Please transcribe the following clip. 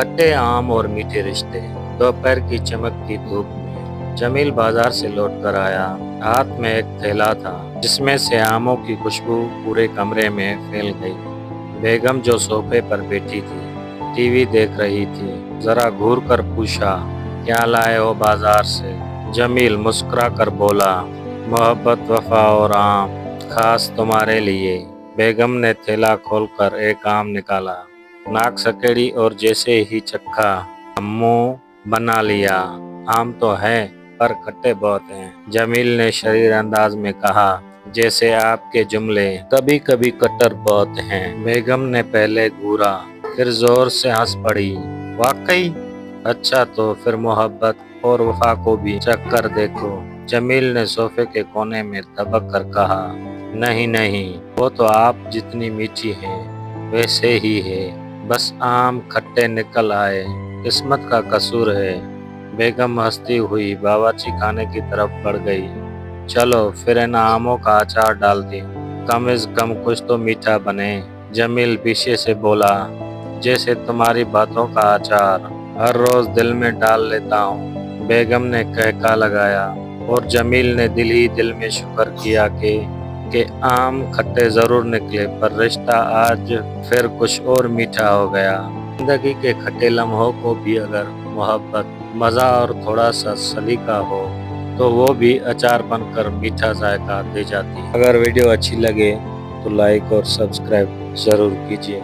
खट्टे आम और मीठे रिश्ते। दोपहर की चमकती धूप में जमील बाजार से लौट कर आया। हाथ में एक थैला था जिसमें से आमों की खुशबू पूरे कमरे में फैल गई। बेगम जो सोफे पर बैठी थी, टीवी देख रही थी, जरा घूर कर पूछा, क्या लाए हो बाजार से? जमील मुस्कुरा कर बोला, मोहब्बत, वफा और आम, खास तुम्हारे लिए। बेगम ने थैला खोलकर एक आम निकाला, नाक सकेड़ी और जैसे ही चखा मुंह बना लिया। आम तो है पर खट्टे बहुत हैं। जमील ने शरीर अंदाज में कहा, जैसे आपके जुमले कभी कभी कट्टर बहुत हैं। बेगम ने पहले घूरा, फिर जोर से हंस पड़ी, वाकई? अच्छा तो फिर मोहब्बत और वफा को भी चख कर देखो। जमील ने सोफे के कोने में दबक कर कहा, नहीं नहीं, वो तो आप जितनी मीठी है वैसे ही है, बस आम खट्टे निकल आए, किस्मत का कसूर है। बेगम हंसती हुई बावर्ची खाने की तरफ बढ़ गई। चलो फिर इन आमों का अचार डाल दें, कम से कम कुछ तो मीठा बने। जमील पीछे से बोला, जैसे तुम्हारी बातों का अचार हर रोज दिल में डाल लेता हूँ। बेगम ने कहका लगाया और जमील ने दिल ही दिल में शुक्र किया कि आम खट्टे जरूर निकले, पर रिश्ता आज फिर कुछ और मीठा हो गया। जिंदगी के खट्टे लम्हों को भी अगर मोहब्बत, मज़ा और थोड़ा सा सलीका हो तो वो भी अचार बनकर मीठा जायका दे जाती है। अगर वीडियो अच्छी लगे तो लाइक और सब्सक्राइब जरूर कीजिए।